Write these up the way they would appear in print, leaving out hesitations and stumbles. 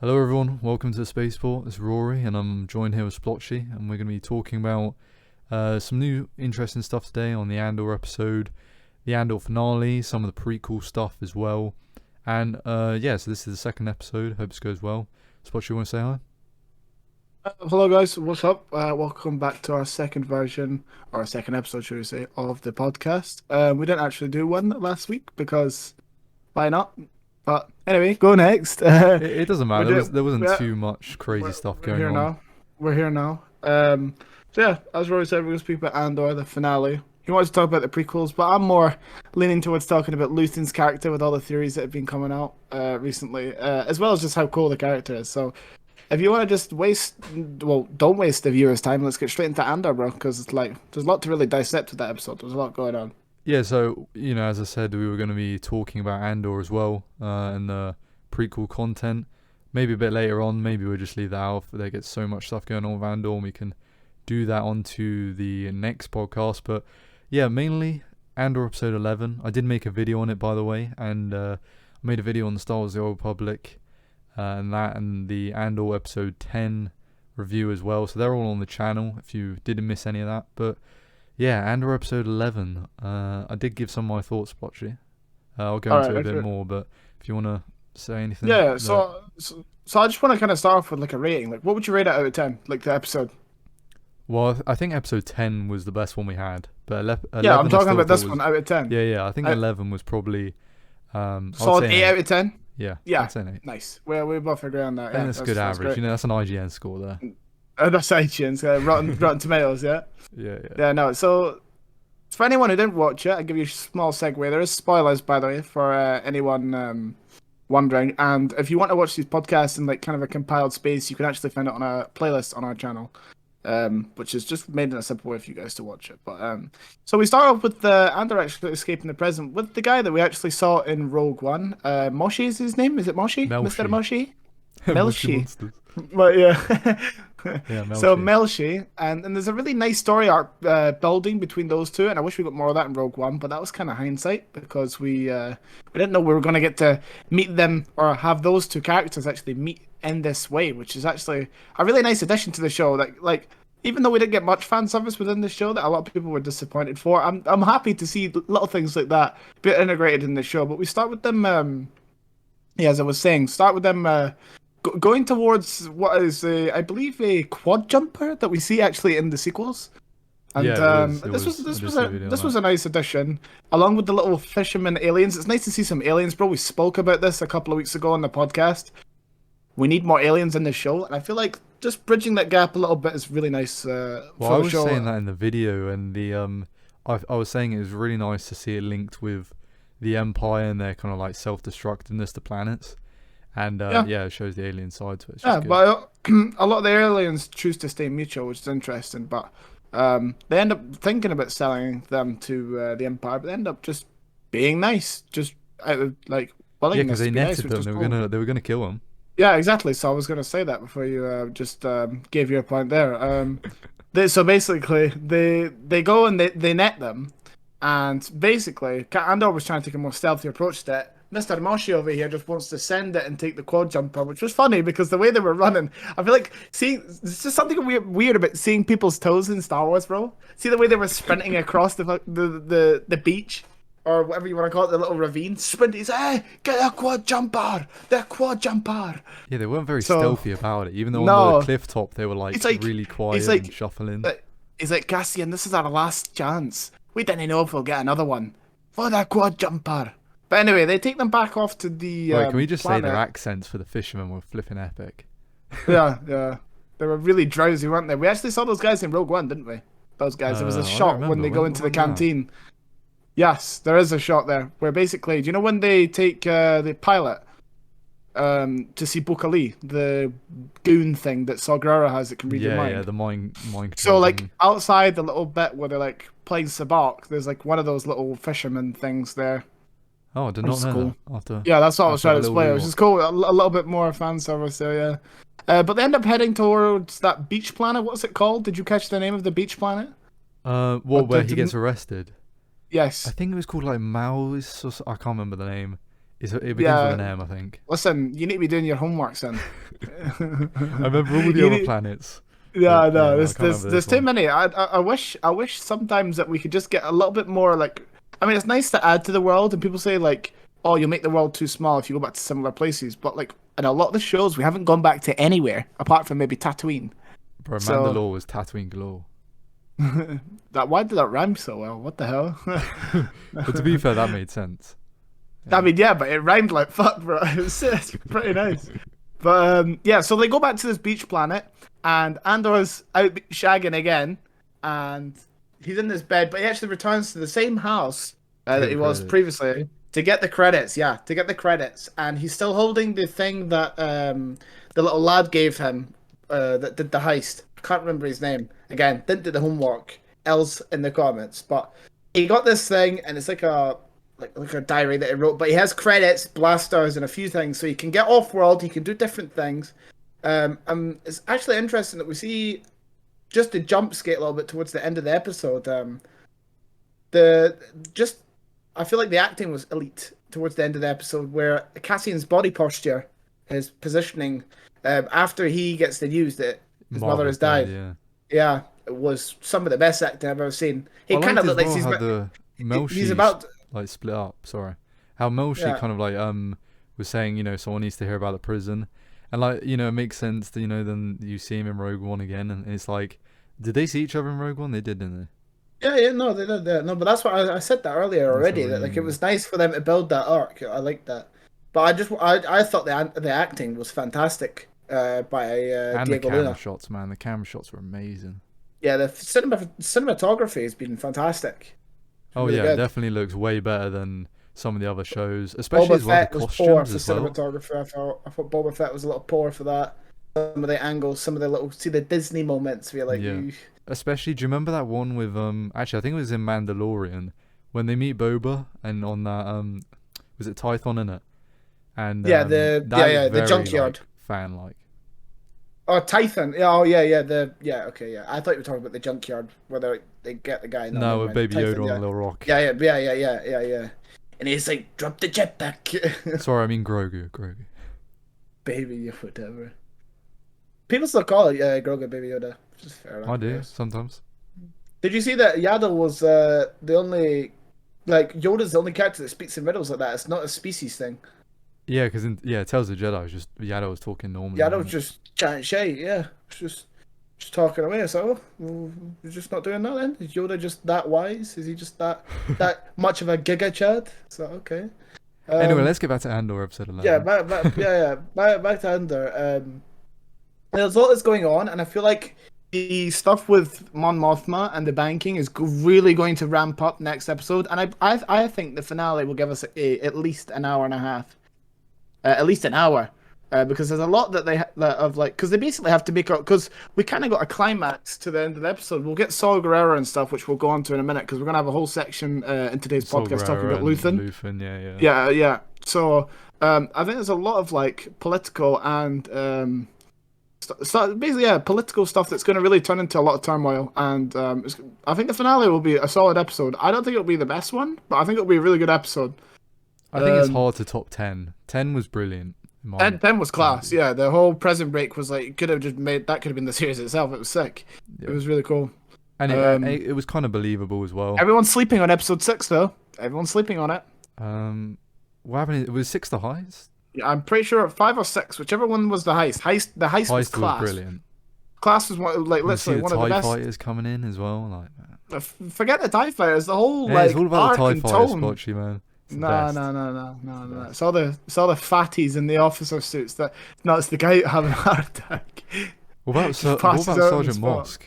Hello everyone, welcome to the Spaceport. It's Rory and I'm joined here with Splotchy, and we're going to be talking about some new interesting stuff today on the Andor episode, the Andor finale, some of the prequel stuff as well. And so this is the second episode. Hope this goes well. Splotchy, you want to say hi? Hello guys, what's up? Welcome back to our second version, or our second episode, should we say, of the podcast. We didn't actually do one last week because why not? But anyway, go next. It doesn't matter. There wasn't yeah, too much crazy stuff we're going here on. now. We're here now. So yeah, as Rory said, we're going to speak about Andor, the finale. He wants to talk about the prequels, but I'm more leaning towards talking about Luthen's character with all the theories that have been coming out recently, as well as just how cool the character is. So if you want to just don't waste the viewers' time. Let's get straight into Andor, bro, because it's like there's a lot to really dissect with that episode. There's a lot going on. Yeah, so, as I said, we were going to be talking about Andor as well, and the prequel content. Maybe a bit later on, maybe we'll just leave that out. There gets so much stuff going on with Andor, and we can do that onto the next podcast. But yeah, mainly Andor episode 11. I did make a video on it, by the way, and I made a video on the Star Wars The Old Republic, and the Andor episode 10 review as well. So they're all on the channel if you didn't miss any of that. But yeah, Andor episode 11. I did give some of my thoughts, Splotchy. I'll go into a bit more, but if you want to say anything. Yeah, so I just want to kind of start off with like a rating. Like, what would you rate it out of 10? Like the episode? Well, I think episode 10 was the best one we had. But 11 Yeah, I'm I talking still about this thought one out of 10. Yeah, I think 11 was probably. I would Solid say 8 out of 10? Yeah, Yeah, I'd say an 8. nice. Well, we both agree on that. I Yeah, think that's a good average. great. That's an IGN score there. That's iTunes, Rotten Tomatoes, yeah? Yeah. Yeah, no, so for anyone who didn't watch it, I'll give you a small segue. There is spoilers, by the way, for anyone wondering. And if you want to watch these podcasts in like kind of a compiled space, you can actually find it on a playlist on our channel, which is just made in a simple way for you guys to watch it. But so we start off with Andor actually escaping the present with the guy that we actually saw in Rogue One. Moshi is his name? Is it Moshi? Mr. Moshi? Melshi. But yeah. Yeah, Melshi. So Melshi, and there's a really nice story arc building between those two, and I wish we got more of that in Rogue One, but that was kind of hindsight because we didn't know we were going to get to meet them or have those two characters actually meet in this way, which is actually a really nice addition to the show. Like even though we didn't get much fan service within the show that a lot of people were disappointed for, I'm happy to see little things like that be integrated in the show. But we start with them, as I was saying, start with them. Going towards what is, I believe, a quad jumper that we see actually in the sequels, and this was a nice addition, along with the little fisherman aliens. It's nice to see some aliens, bro. We spoke about this a couple of weeks ago on the podcast. We need more aliens in the show, and I feel like just bridging that gap a little bit is really nice. Well, I was saying that in the video, and the I was saying it was really nice to see it linked with the Empire and their kind of like self-destructiveness to planets. And it shows the alien side to it. Good. But a lot of the aliens choose to stay mutual, which is interesting. But they end up thinking about selling them to the Empire, but they end up just being nice, just out of like willingness. Yeah, because they netted them. They were gonna kill them. Yeah, exactly. So I was gonna say that before you just gave your point there. So basically, they go and they net them, and basically, Andor was trying to take a more stealthy approach to it. Mr. Moshi over here just wants to send it and take the quad jumper, which was funny because the way they were running, I feel like it's just something weird about seeing people's toes in Star Wars, bro. See the way they were sprinting across the beach or whatever you want to call it, the little ravine, sprinting. He's hey, get that quad jumper, Yeah, they weren't very stealthy about it, even though on the cliff top they were like really quiet and shuffling. He's like, Cassian, this is our last chance. We didn't know if we'll get another one for that quad jumper. But anyway, they take them back off to the Wait, can we just planet. say their accents for the fishermen were flipping epic? Yeah. They were really drowsy, weren't they? We actually saw those guys in Rogue One, didn't we? Those guys. There was a shot when they go into the canteen. Yes, there is a shot there where basically, do you know when they take the pilot to see Bukali, the goon thing that Saw Gerrera has that can read your mind? Yeah, the mind So like outside the little bit where they're like playing sabacc, there's like one of those little fisherman things there. Oh, I did not know that. Yeah, that's what I was trying to explain. Which is cool. A little bit more fan service there, yeah. But they end up heading towards that beach planet. What's it called? Did you catch the name of the beach planet? Where he gets arrested? Yes. I think it was called like Maois, or I can't remember the name. It begins with Yeah, an M, I think. listen, you need to be doing your homework, son. I remember all the You other need, planets, but yeah, yeah, no, no, I can't remember there's this too one. many. I wish sometimes that we could just get a little bit more like. I mean, it's nice to add to the world, and people say like, "Oh, you'll make the world too small if you go back to similar places." But like in a lot of the shows, we haven't gone back to anywhere apart from maybe Tatooine. Bro, So Mandalore was Tatooine galore. that why did that rhyme so well? What the hell? But to be fair, that made sense. I Yeah. mean, yeah, but it rhymed like fuck, bro. It's pretty nice. But yeah, so they go back to this beach planet, and Andor's out shagging again, and he's in this bed, but he actually returns to the same house To get that the he was credits. previously to get the credits. Yeah, to get the credits, and he's still holding the thing that the little lad gave him that did the heist. I can't remember his name. Again, didn't do the homework. Else in the comments, but he got this thing, and it's like a diary that he wrote, but he has credits, blasters, and a few things, so he can get off world. He can do different things. It's actually interesting that we see just to jump skate a little bit towards the end of the episode. The just I feel like the acting was elite towards the end of the episode, where Cassian's body posture, his positioning, after he gets the news that his mother Marvel's has dead, died. yeah. Yeah, it was some of the best acting I've ever seen. I He kind liked of as looked like well how the he's Melshi about. like split up. Sorry, how Melshi Yeah. kind of like was saying, someone needs to hear about the prison, and like it makes sense that then you see him in Rogue One again, and it's like, did they see each other in Rogue One? They did, didn't they? Yeah, yeah, no, they did that. No, but that's what I said that earlier That's a already. That like it reunion. was nice for them to build that arc. I like that. But I thought the acting was fantastic by And the Diego camera Luna. shots, man. The camera shots were amazing. Yeah, the cinematography has been fantastic. It's Oh really yeah, it good. definitely looks way better than some of the other shows, especially Boba as well the Fett was poor costumes for as well. cinematography. I thought Boba Fett was a little poor for that. Some of the angles, some of the little see the Disney moments where like Yeah. you. Especially, do you remember that one with Actually, I think it was in Mandalorian when they meet Boba and on that was it Tython in it? And Yeah, that looked the very junkyard. like fan like. Oh, Tython. Yeah, oh, yeah, yeah. Okay, yeah. I thought you were talking about the junkyard, whether they get the guy. No, No, never with mind. Baby Yoda Tython, on a yeah. little rock. Yeah. And he's like, drop the jetpack. Sorry, I mean Grogu. Grogu. Baby Yoda, whatever. People still call it Grogu Baby Yoda, which is fair enough, I I do guess. sometimes. Did you see that Yaddle was the only, like, Yoda's the only character that speaks in riddles like that? It's not a species thing. Yeah, because it tells the Jedi. It's just Yaddle was talking normally, Yaddle's wasn't it? just chatting shit, yeah. It's just talking away. So, well, you're just not doing that then? Is Yoda just that wise? Is he just that much of a giga chad? So okay. Anyway, Um, let's get back to Andor episode yeah, 11. back to Andor. There's a lot that's going on, and I feel like the stuff with Mon Mothma and the banking is really going to ramp up next episode, and I think the finale will give us at least an hour and a half, at least an hour. Because there's a lot that that of like, because they basically have to make up. Because we kind of got a climax to the end of the episode. We'll get Saw Gerrera and stuff, which we'll go on to in a minute. Because we're gonna have a whole section in today's Saw podcast talking Gerrera about and Luthen. Luthen, yeah. Yeah. So I think there's a lot of like political and basically political stuff that's going to really turn into a lot of turmoil. And I think the finale will be a solid episode. I don't think it'll be the best one, but I think it'll be a really good episode. I think it's Um, hard to top 10. 10 was brilliant in my 10 was point of class. view. Yeah, the whole Prison Break was like could have just made that could have been the series itself. It was sick. It Yeah. was really cool. And Um, it was kind of believable as well. Everyone's sleeping on episode 6 though. Everyone's sleeping on it. Um, what happened? Was 6 the highest? Yeah, I'm pretty sure 5 or 6, whichever one was the heist. The heist was Heist was class. brilliant. Class was one, like And you see literally the one of the TIE best. fighters coming in as well. Like, man. Forget the TIE fighters. The whole Yeah, it's like all about the arc TIE and fighters, tone. Spotchy, man. It's the No, best. no, no, no, It's no, the no. best. It's all the fatties in the officer suits. That no, it's the guy having a heart attack. Just What passes about out on the Sergeant spot. Mosk?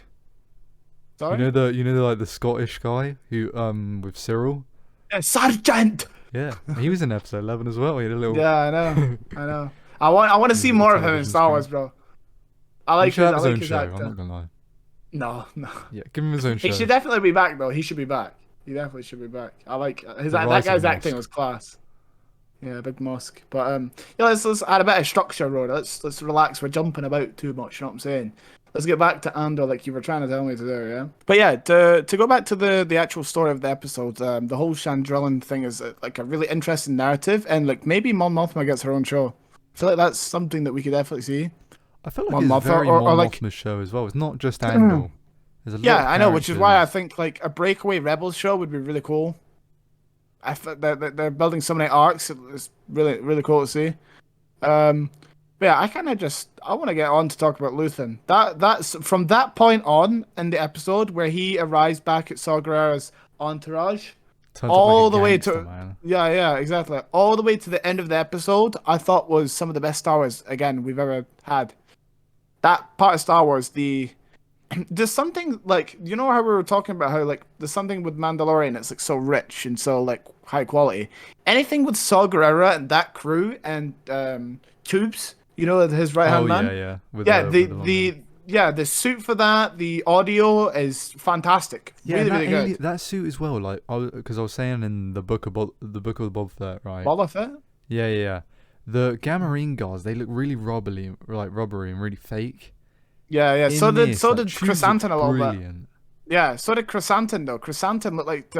Sorry, Like the Scottish guy who with Cyril. Sergeant. Yeah, he was in episode 11 as well. He had a little Yeah, I know. I want to his see little more of him in television Star Wars, screen. bro. He should have I his like own his show. I'm actor. not gonna lie. No, no. Yeah, give him his own He show. should definitely be back though. He should be back. He definitely should be back. I like The that Rise of guy's acting Mosk. was class. Yeah, big mosque. But yeah, let's add a bit of structure, Road. Let's relax. We're jumping about too much. You know what I'm saying? let's get back to Andor, like you were trying to tell me to do, yeah. But yeah, to go back to the actual story of the episode, the whole Chandrillan thing is like a really interesting narrative, and like maybe Mon Mothma gets her own show. I feel like that's something that we could definitely see. I feel like Mon it's Mothma, very or Mon like, Mothma's show as well. It's not just Andor. There's a lot yeah, of I know, which is why I characters. think like a breakaway Rebels show would be really cool. They're building so many arcs. It's really cool to see. Um, but yeah, I kind of just I want to get on to talk about Luthen. That's from that point on in the episode where he arrives back at Saw Gerrera's entourage, Turns up like a all the way gangster, to man. yeah, exactly, all the way to the end of the episode. I thought was some of the best Star Wars again we've ever had. That part of Star Wars, there's something like how we were talking about how like there's something with Mandalorian it's like so rich and so like high quality. Anything with Saw Gerrera and that crew and Tubes, his right Oh hand yeah, man. yeah, Yeah, with the long gun. the suit for that, the audio is fantastic, Yeah, and really good. that suit as well. Like, because I was saying in the book of Boba Fett, right? Boba Fett. Yeah, yeah, yeah. The Gamorrean guards, they look really rubbery and really fake. Yeah. So In did this, so like, did Tubes looks Chrysanthemum a little bit. brilliant. Yeah, so did Chrysanthemum though. Chrysanthemum looked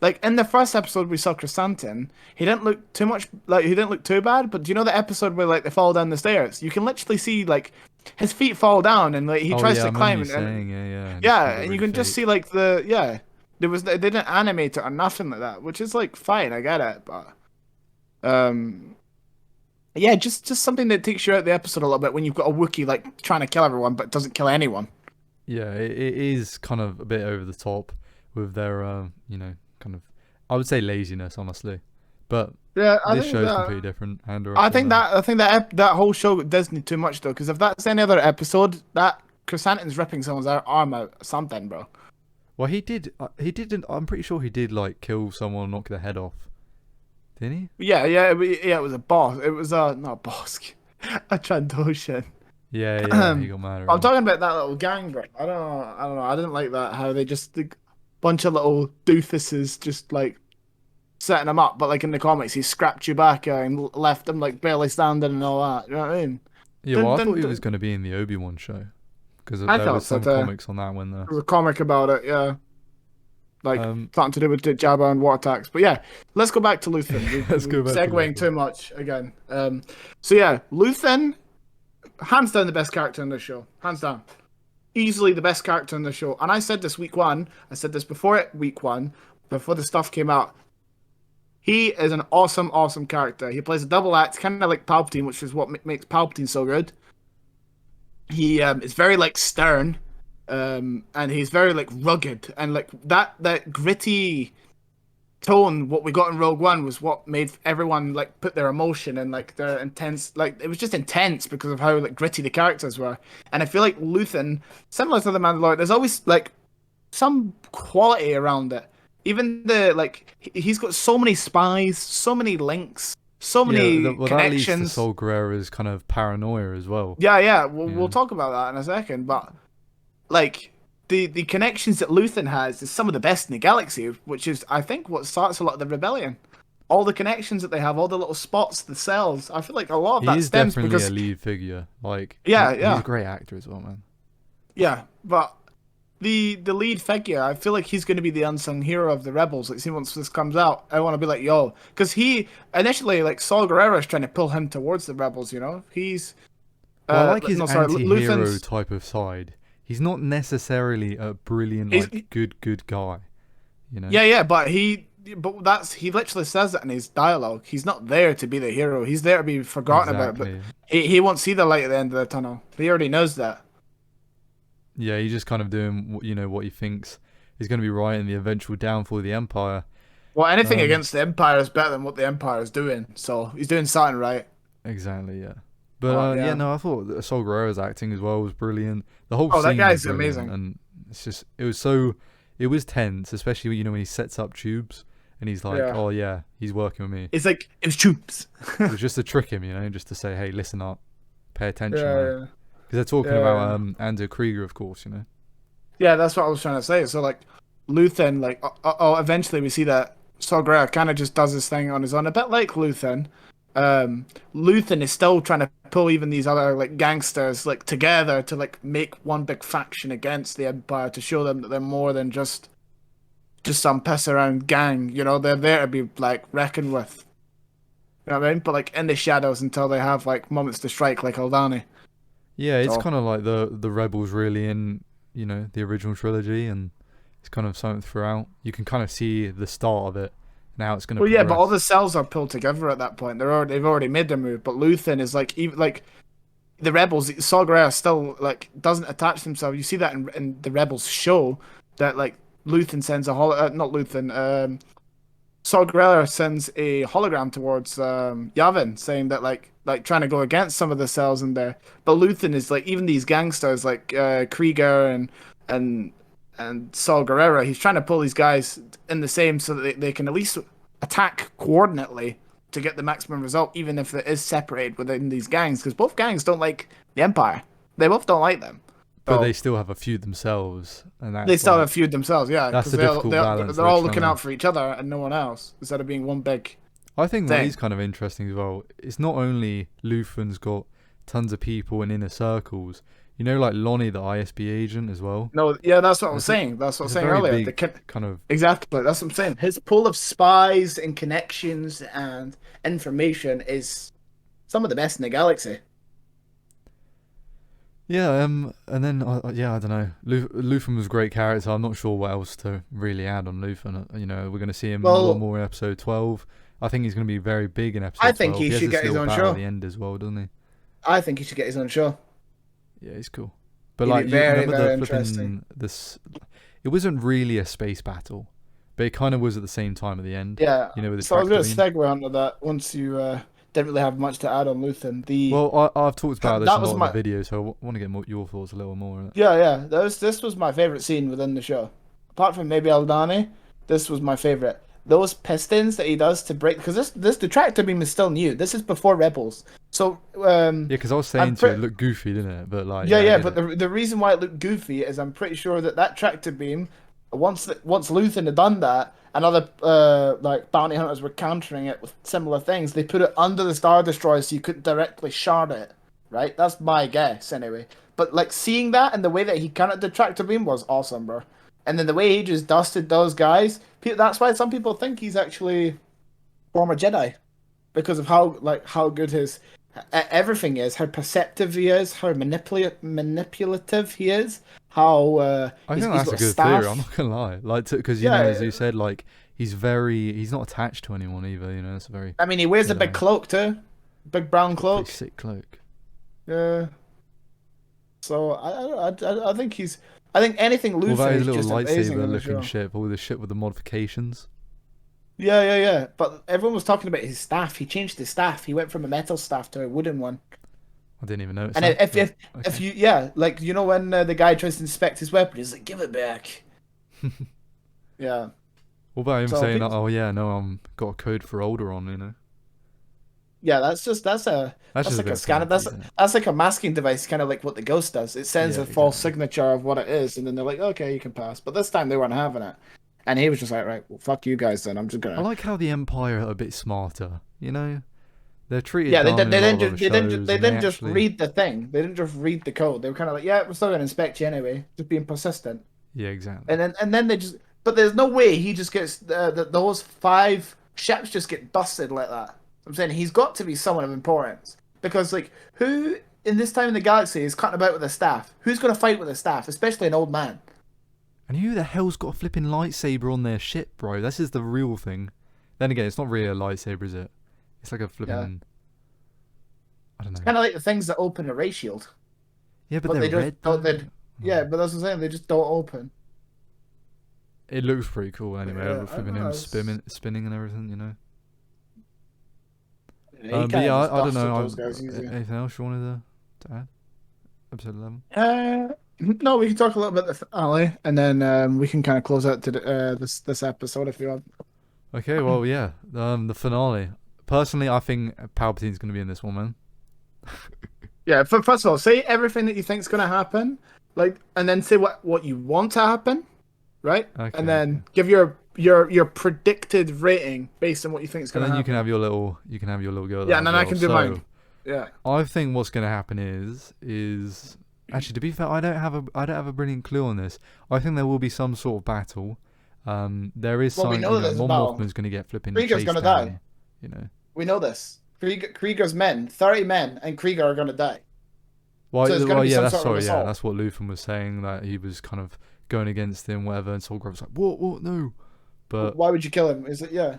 like in the first episode we saw Chrysanthemum. He didn't look too much like he didn't look too bad, but do you know the episode where like they fall down the stairs? You can literally see like his feet fall down and like he Oh tries yeah, I to remember climb you and saying, yeah, and his feet yeah, look and you really can just see fake. like they didn't animate it or nothing like that, which is like fine, I get it, but um yeah, just something that takes you out of the episode a little bit when you've got a Wookiee like trying to kill everyone but doesn't kill anyone. Yeah, it is kind of a bit over the top with their, kind of, I would say laziness, honestly. But Yeah, this show is completely different. Andor, I I feel think now. that whole show does need too much though, because if that's any other episode, that Chrysanthemum's ripping someone's arm out, something, bro. Well, he did. He didn't. I'm pretty sure he did like kill someone, knock their head off. Didn't he? Yeah, it was a boss. It was not a boss, a Trandoshan. Yeah, yeah. He I'm got mad at him. talking about that little gang, bro. I don't know. I didn't like that how they just the bunch of little doofuses just like setting him up, but like in the comics, he scrapped Chewbacca and left him like barely standing and all that. You know what I mean? Yeah. Well, Didn't, I thought he didn't, was going to be in the Obi-Wan show because I there thought was so some too. comics on that when the There was a comic about it, yeah. Like um. something to do with the Jabba and war attacks. But yeah, let's go back to Luthen. Let's We're go back to segueing too Luthen. much again. So yeah, Luthen, hands down the best character in the show, hands down, easily the best character in the show. And I said this week one. I said this week one, before the stuff came out. He is an awesome character. He plays a double act, kind of like Palpatine, which is what makes Palpatine so good. He is very like stern, and he's very like rugged and like that gritty tone. What we got in Rogue One was what made everyone like put their emotion and like their intense. Like it was just intense because of how like gritty the characters were. And I feel like Luthen, similar to the Mandalorian, there's always like some quality around it. Even the like he's got so many spies, so many links, so Yeah. many Well, that leads to connections. Sol Guerrera's kind of paranoia as well. Yeah. We'll Yeah. talk about that in a second. But like the connections that Luthen has is some of the best in the galaxy, which is I think what starts a lot of the rebellion. All the connections that they have, all the little spots, the cells. I feel like a lot of He that is stems definitely a because lead figure. Like he's a yeah, great actor as well, man. yeah. But the lead figure, I feel like he's going to be the unsung hero of the rebels. Like, see, once this comes out, I want to be like, yo, because he initially like Saul Guerrero is trying to pull him towards the rebels. He's Well, I like his no, sorry, anti-hero Luthen's. type of side. He's not necessarily a brilliant, He's like good guy. You know. yeah, but he literally says that in his dialogue. He's not there to be the hero. He's there to be forgotten about. But Exactly. he won't see the light at the end of the tunnel. He already knows that. Yeah, he's just kind of doing what he thinks is going to be right in the eventual downfall of the Empire. Well, anything Um, against the Empire is better than what the Empire is doing. So he's doing something right. exactly, yeah. But yeah, Yeah. no, I thought that Sol Guerrero's acting as well was brilliant. The whole Oh, that scene was guy's brilliant, amazing. and it was tense, especially when he sets up Tubes and he's like, Yeah. oh yeah, he's working with me. It's like it was troops. It was just to trick him, just to say, hey, listen up, pay attention, man, Yeah, because they're talking yeah. about Andor Krieger, of course. Yeah, that's what I was trying to say. So like Luthen, like eventually we see that Saw Gerrera kind of just does his thing on his own, a bit like Luthen. Luthen is still trying to pull even these other like gangsters like together to like make one big faction against the Empire to show them that they're more than just some piss around gang. You know, they're there to be like reckoned with. You know what I mean? But like in the shadows until they have like moments to strike, like Aldani. Yeah, it's So kind of like the rebels really in the original trilogy, and it's kind of something throughout. You can kind of see the start of it. Now it's going to well, yeah, but all progress. the cells are pulled together at that point. They've already made their move. But Luthen is like even like the rebels. Saw Gerrera still like doesn't attach themselves. You see that in the rebels show that like Luthen sends a not Luthen. Saw Gerrera sends a hologram towards Yavin, saying that like trying to go against some of the cells in there. But Luthen is like even these gangsters like Krieger and Saw Gerrera. He's trying to pull these guys in the same so that they can at least attack coordinately to get the maximum result, even if it is separated within these gangs. Because both gangs don't like the Empire. They both don't like them. But they So still have a feud themselves, and they that's still have a like feud themselves, yeah, that's because the difficult balance they're they're all trying looking to. out for each other and no one else instead of being one big I think what thing. is kind of interesting as well. It's not only Luthen's got tons of people in inner circles. Like Lonnie, the ISB agent, as well. No, yeah, that's what I was It's a, saying. That's what I it's was a saying very earlier. big kind of. Exactly, that's what I'm saying. His pool of spies and connections and information is some of the best in the galaxy. Yeah, and then yeah, I don't know. Luthen was a great character. I'm not sure what else to really add on Luthen. We're going to see him a lot Well, more in episode 12. I think he's going to be very big in I episode think 12. he He has should this get his little own battle at show. the end as well, doesn't he? I think he should get his own show. Yeah, he's cool. But He'd be like, you very, remember the very interesting. flipping this? It wasn't really a space battle, but it kind of was at the same time at the end. Yeah. With the So I was tractor going to beam. segue onto that once you didn't really have much to add on Luthen. Well, I've talked about this That a was lot in the my video, so I want to get your thoughts a little more on it. yeah. This was my favorite scene within the show. Apart from maybe Aldani, this was my favorite. Those pistons that he does to break because this the tractor beam is still new. This is before Rebels. So Yeah, because I was I'm saying to you, it pretty looked goofy, didn't it? But like, yeah, yeah, I yeah, get but it. the reason why it looked goofy is I'm pretty sure that tractor beam, once Luthen had done that, and other like bounty hunters were countering it with similar things, they put it under the Star Destroyer so you couldn't directly shard it, right? That's my guess anyway. But like seeing that and the way that he countered the tractor beam was awesome, bro. And then the way he just dusted those guys, that's why some people think he's actually former Jedi because of how good his everything is, how perceptive he is, how manipulative he is, how I think he's that's got a a good theory. I'm staff. not gonna lie. Like, because as Yeah, you said, like he's not attached to anyone either. That's a very I mean he wears a big Jedi. cloak too, big brown It's a pretty cloak. sick cloak. Yeah, so I think I think anything What about Luthen his is little just amazing in the lightsaber-looking show. ship? All the shit with the modifications. Yeah. But everyone was talking about his staff. He changed his staff. He went from a metal staff to a wooden one. I didn't even notice And that. But if okay. you yeah, like you know when the guy tries to inspect his weapon, he's like, "Give it back." Yeah. What about him So saying, "Oh yeah, no, I'm got a code for Alderaan," yeah, That's that's just a like a bit scanner. fancy, isn't it? That's like a masking device, kind of like what the Ghost does. It sends Yeah, a false exactly. signature of what it is, and then they're like, "Okay, you can pass." But this time they weren't having it, and he was just like, "Right, well, fuck you guys, then. I'm just I gonna." like how the Empire are a bit smarter. They're treated Yeah, dumb in a lot of other they shows, and they didn't just actually, read the thing. They didn't just read the code. They were kind of like, "Yeah, we're still gonna inspect you anyway," just being persistent. yeah, exactly. And then they just. But there's no way he just gets those five ships just get busted like that. I'm saying he's got to be someone of importance because like who in this time in the galaxy is cutting about with a staff? Who's going to fight with a staff, especially an old man? And who the hell's got a flipping lightsaber on their ship, bro? This is the real thing. Then again, it's not really a lightsaber, is it? It's like a Yeah, flipping, I don't it's know. kind of like the things that open a ray shield, Yeah, but but they're they just red don't. though. They yeah, but that's what I'm saying. They just don't open. It looks pretty cool anyway. Yeah, I don't Flipping know. him spinning and everything. Yeah, he But kind of yeah, just I don't dusted know. those guys easy. Anything else you wanted to add? Episode 11. No, we can talk a little bit the finale, and then we can kind of close out to this episode if you want. Okay, well, yeah. The finale. Personally, I think Palpatine's going to be in this one, man. Yeah, first of all, say everything that you think's gonna happen, like, and then say what you want to happen, right? Okay, And okay. then give your your predicted rating based on what you think is And going to then happen. you can have your little go at Yeah, that and as then I well. can do mine. So Yeah. I think what's going to happen is actually, to be fair, I don't have a brilliant clue on this. I think there will be some sort of battle. There is Well, we some, know that there's a Mon battle. Mothma's going to get flipping Krieger's chased gonna die. down. You know. We know this. Krieger's men, 30 men, and Krieger are gonna die. So there's gonna Well, be yeah, some sort of an assault. that's what Luthen was saying, that he was kind of going against him, whatever. And Saul Grove's like, what, no. But Why would you kill him? Is it yeah?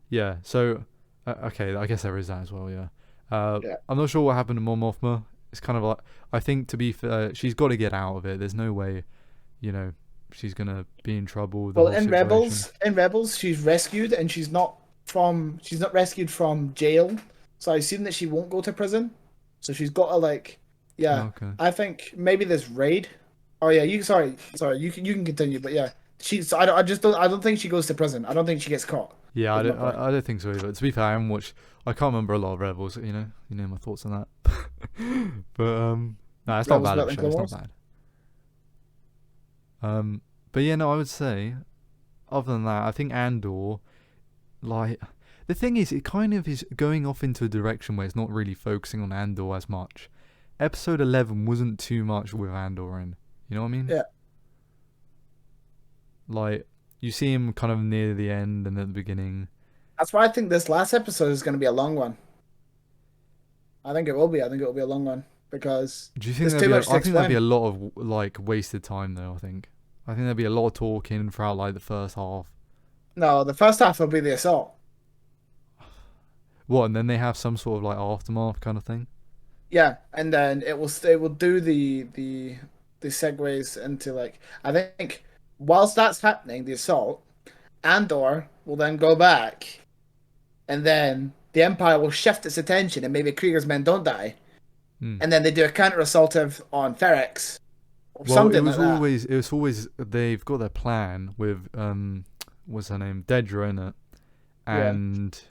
yeah, so okay, I guess there is that as well. Yeah, Yeah. I'm not sure what happened to Mon Mothma. It's kind of like, I think, to be fair, she's got to get out of it. There's no way, you know, she's gonna be in trouble with the Well, whole situation. In Rebels, she's rescued, and she's not rescued from jail. So I assume that she won't go to prison. So she's got to like, yeah. Okay. I think maybe this raid. Oh yeah, sorry, you can continue, but yeah, she's. I just don't. I don't think she goes to prison. I don't think she gets caught. Yeah, Is my point. I don't think so either. To be fair, I haven't watched. I can't remember a lot of Rebels. You know my thoughts on that. But no, it's not Rebels bad of better a than show. Clone It's not Wars. bad. But yeah, no, I would say, other than that, I think Andor, like, the thing is, it kind of is going off into a direction where it's not really focusing on Andor as much. Episode 11 wasn't too much with Andor in. You know what I mean? Yeah, Like, you see him kind of near the end and at the beginning. that's why I think this last episode is going to be a long one. I think it will be. I think it will be a long one because Do you think there's there'd too be much to I think there'd be explain. a lot of like wasted time though. I think there'd be a lot of talking throughout like the first half. No, the first half will be the assault. What, and then they have some sort of like aftermath kind of thing. Yeah, and then it will do the segues into like I think whilst that's happening, the assault, Andor will then go back, and then the Empire will shift its attention, and maybe Krieger's men don't die, Hmm. and then they do a counter assaultive on Ferrex or Well, something like that. it was always they've got their plan with what's her name, Dedra in it, Yeah, and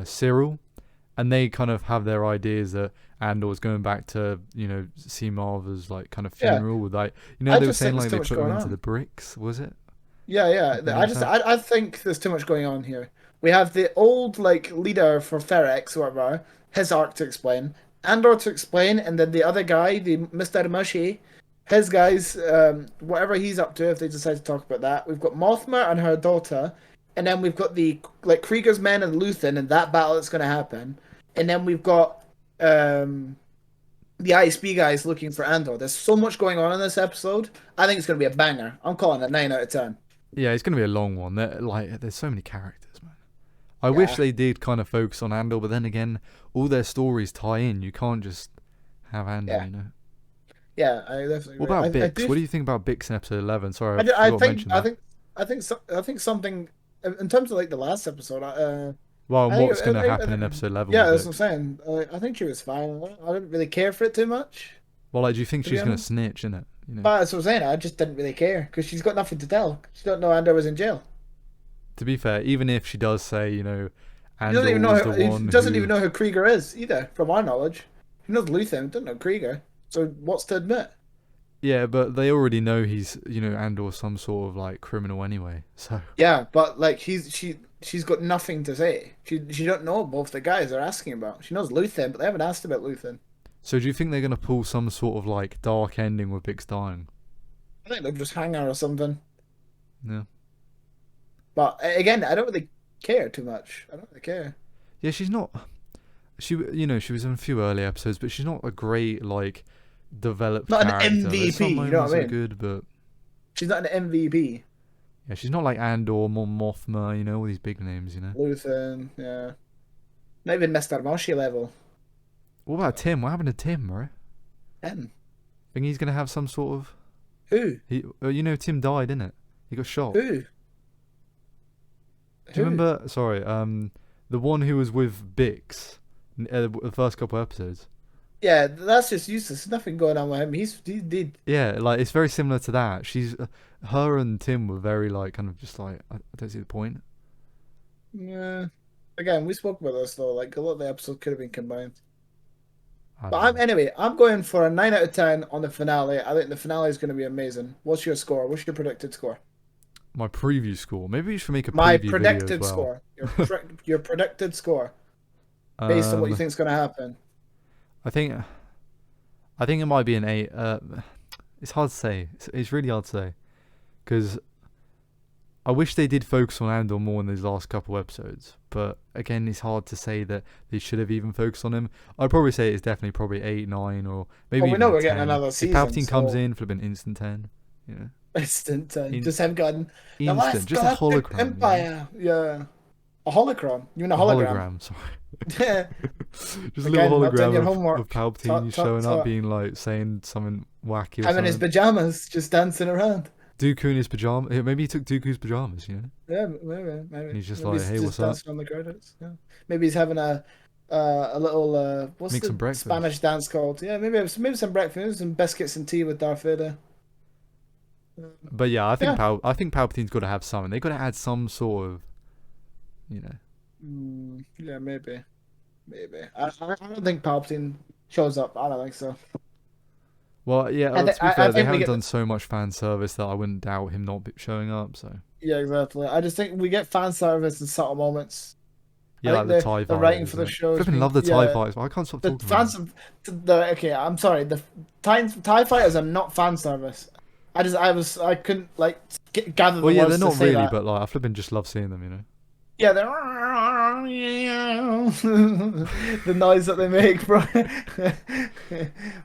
Cyril, and they kind of have their ideas that Andor's going back to see Marva's like kind of yeah. funeral with like I they were just think saying there's like too they much put him going into on. the bricks, was it? Yeah, Like yeah. an impact. I think there's too much going on here. We have the old like leader for Ferex, whatever, his arc to explain, Andor to explain, and then the other guy, the Mr. Mushy, his guys, whatever he's up to, if they decide to talk about that. We've got Mothma and her daughter, and then we've got the like Krieger's men and Luthen and that battle that's going to happen, and then we've got the ISB guys looking for Andor. There's so much going on in this episode. I think it's going to be a banger. I'm calling it 9 out of 10. Yeah, it's gonna be a long one. There's so many characters, man. I wish Yeah. they did kind of focus on Andor, but then again, all their stories tie in. You can't just have Andor, Yeah. you know. Yeah, I definitely What agree. about I Bix? do. What do you think about Bix in episode 11? Sorry, I forgot to mention I that. think. I think something in terms of like the last episode. Well, I and think. what's gonna happen in episode 11 Yeah, with that's what I'm Bix? saying. I think she was fine. I didn't really care for it too much, Well, like, do you think to be she's gonna honest. snitch in it? You know. But that's what I'm saying. I just didn't really care because she's got nothing to tell. She don't know Andor was in jail. To be fair, even if she does say, She doesn't Andor even know. was the She one doesn't even who, know who Krieger is either, from our knowledge. She knows Luthen, doesn't know Krieger. So what's to admit? yeah, but they already know he's, Andor's some sort of like criminal anyway. So, Yeah, but like she's got nothing to say. She don't know both the guys they're asking about. She knows Luthen, but they haven't asked about Luthen. so do you think they're gonna pull some sort of like dark ending with Bix dying? I think they'll just hang her or something. Yeah. But again, I don't really care too much. I don't really care. Yeah, she's not. She was in a few early episodes, but she's not a great like developed Not an character. There's MVP, some you know moments what I that are mean? good, but She's not an MVP. yeah, she's not like Andor, Mon Mothma, all these big names. Luthen, yeah. Not even Mr. Moshi level. What about Tim? What happened to Tim, right? Him. Think he's gonna have some sort of Who? Tim died, innit? He got shot. Who? Do you Who? remember? Sorry, the one who was with Bix, the first couple episodes. Yeah, that's just useless. There's nothing going on with him. He did. Yeah, like it's very similar to that. Her and Tim were very like kind of just like I don't see the point. Yeah. Again, we spoke about this though. Like a lot of the episodes could have been combined. I But don't know. I'm going for a 9 out of 10 on the finale. I think the finale is going to be amazing. What's your score? What's your predicted score? My preview score. Maybe you should make a My preview video as predicted well. score. Your predicted score based on what you Um, think is going to happen. I think I think it might be an 8. It's hard to say. It's really hard to say because I wish they did focus on Andor more in these last couple episodes. But again, it's hard to say that they should have even focused on him. I'd probably say it's definitely probably 8, 9, or maybe Well, we even know a we're getting 10. another If season, Palpatine comes so in, flipping instant 10. You know, instant. in, Just him going, the instant, last just a galactic hologram. empire. Yeah. A holocron. You mean a A hologram? hologram. Sorry. Yeah. Just a little Again, not doing your hologram of homework. Palpatine Tut, tut, showing up, tut. being like saying something wacky or Him in his something. pajamas, just dancing around. Dooku in his pajamas. Maybe he took Dooku's pajamas, you know? Yeah, maybe, And maybe. he's just Maybe like, he's hey, just what's up? dancing on the credits. Yeah. Maybe he's having a little what's Make some the Spanish breakfast. dance called? Yeah, maybe some breakfast, maybe some biscuits and tea with Darth Vader. But yeah, Yeah. I think Palpatine's got to have something. They got to add some sort of, you know. Yeah, maybe. Maybe. I don't think Palpatine shows up. I don't think so. Well, yeah. I, th- To be I fair, they think we haven't get done so much fan service that I wouldn't doubt him not showing up. So yeah, exactly. I just think we get fan service in subtle moments. I yeah, think like the Tie the writing fighters. for the Like, show has flipping been love the Tie yeah. fighters. I can't stop The talking about fans the okay, I'm sorry. The TIE fighters are not fan service. I couldn't like gather Well, the yeah, they're words to not say really, that. but like I flipping just love seeing them. You know. Yeah, they're the noise that they make, bro.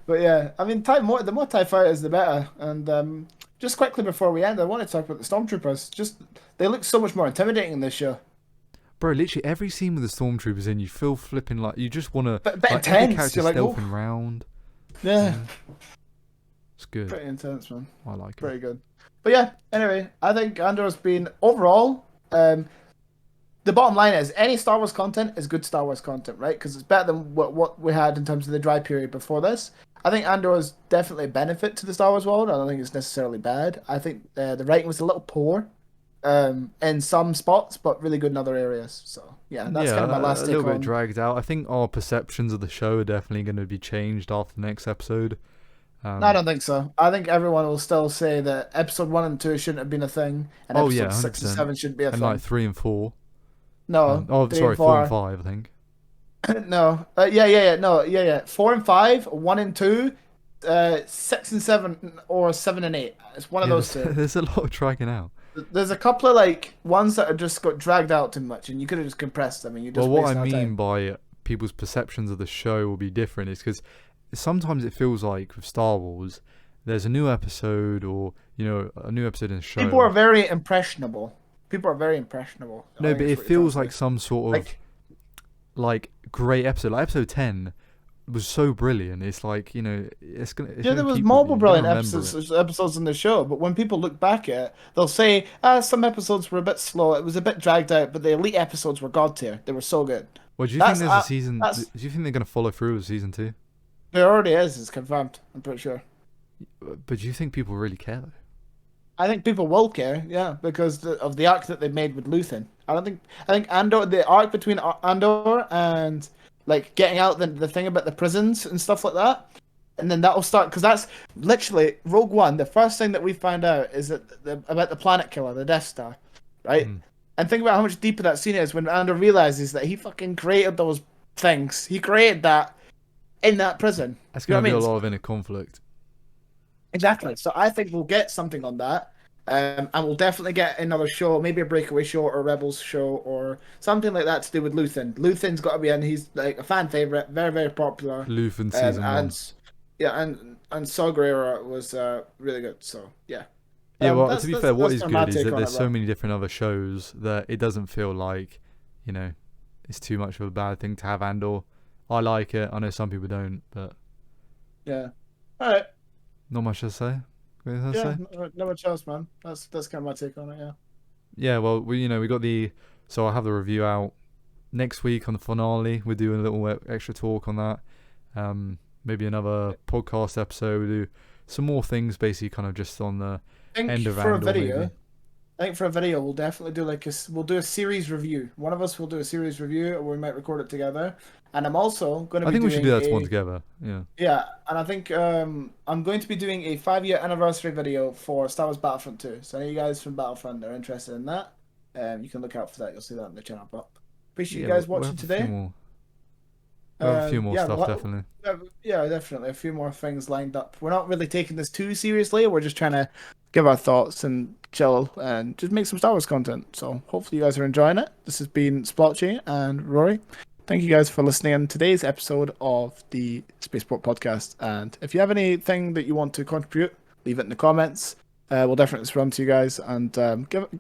But yeah, I mean, the more TIE fighters, the better. And just quickly before we end, I want to talk about the stormtroopers. Just they look so much more intimidating in this show. Bro, literally every scene with the stormtroopers in, you feel flipping like you just want to, Bit like every intense. character You're like, oh, stealthing round. yeah, Yeah, it's good. pretty intense, man. I like it. Pretty good. But yeah, anyway, I think Andor's been overall. The bottom line is any Star Wars content is good Star Wars content, right? Because it's better than what we had in terms of the dry period before this. I think Andor is definitely a benefit to the Star Wars world. I don't think it's necessarily bad. I think the writing was a little poor in some spots, but really good in other areas. So yeah, that's kind of my Yeah, last a take little bit on. dragged out. I think our perceptions of the show are definitely going to be changed after the next episode. No, I Um, don't think so. I think everyone will still say that episode 1 and 2 shouldn't have been a thing, and oh yeah, episode hundred 6 and percent. 7 shouldn't be a And like thing. 3 and 4. No, Oh, three and sorry, 4 and four. 5. I think. No, no, yeah. 4 and 5, 1 and 2, 6 and 7, or 7 and 8. It's one of Yeah, those two. there's a lot of dragging out. There's a couple of like ones that are just got dragged out too much, and you could have just compressed them, and you're Well, just what I wasting our mean time. by people's perceptions of the show will be different is because sometimes it feels like with Star Wars, there's a new episode or a new episode in the People are show. very impressionable. People are very impressionable. I No, think but is it what you're trying to feels like say. some sort of Like, like great episode. Like episode 10 was so brilliant. It's like it's yeah, there gonna was keep with multiple you. You're gonna brilliant remember it. episodes in the show, but when people look back at it, they'll say, some episodes were a bit slow. It was a bit dragged out, but the elite episodes were god tier. They were so good. Well, do you think That's there's a season? Do that's you think they're gonna follow through with season 2? there already is. It's confirmed. I'm pretty sure. But do you think people really care though? I think people will care, yeah, because of the arc that they made with Luthen. I think Andor, the arc between Andor and like getting out the thing about the prisons and stuff like that, and then that will start because that's literally Rogue One. The first thing that we find out is that about the planet killer, the Death Star, right? Mm. And think about how much deeper that scene is when Andor realizes that he fucking created those things. He created that in that prison. That's You know gonna what be I a mean? lot of inner conflict. Exactly. So I think we'll get something on that. And we'll definitely get another show, maybe a breakaway show or a Rebels show or something like that to do with Luthen. Luthen's got to be in. He's like a fan favorite, very very popular. Luthen season 1. And yeah, and Saw Gerrera was really good. So yeah, Yeah, well, to that's be fair, what that's is kind of my good is take that on there's it, so bro. many different other shows that it doesn't feel like, it's too much of a bad thing to have Andor. I like it. I know some people don't, but Yeah. All right. not much to say. Anything to Yeah. say? No much else, man. That's kind of my take on it. Yeah. Yeah, well, we got so I'll have the review out next week on the finale. We're doing a little extra talk on that. Maybe another podcast episode. We'll do some more things, basically, kind of just on the I think end of for a Andor, video. maybe. I think for a video, we'll definitely do we'll do a series review. One of us will do a series review, or we might record it together. And I'm also going to I be think we should do doing that one a together. Yeah. yeah, and I think I'm going to be doing a 5-year anniversary video for Star Wars Battlefront 2. So any of you guys from Battlefront are interested in that, you can look out for that. You'll see that on the channel pop. Appreciate you Yeah, guys we'll watching have a few today. more. We'll have a few more Yeah, stuff definitely. yeah, definitely a few more things lined up. We're not really taking this too seriously. We're just trying to give our thoughts and chill and just make some Star Wars content. So hopefully you guys are enjoying it. This has been Splotchy and Rory. Thank you guys for listening in today's episode of the Spaceport Podcast. And if you have anything that you want to contribute, leave it in the comments. We'll definitely respond to you guys and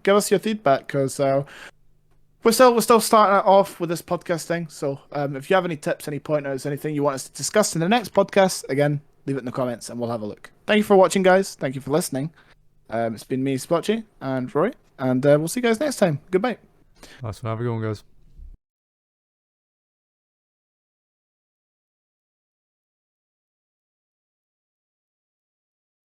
give us your feedback because we're still starting it off with this podcast thing. So if you have any tips, any pointers, anything you want us to discuss in the next podcast, again, leave it in the comments and we'll have a look. Thank you for watching, guys. Thank you for listening. It's been me, Splotchy, and Roy, and we'll see you guys next time. Goodbye. Nice one. Have a good one, guys.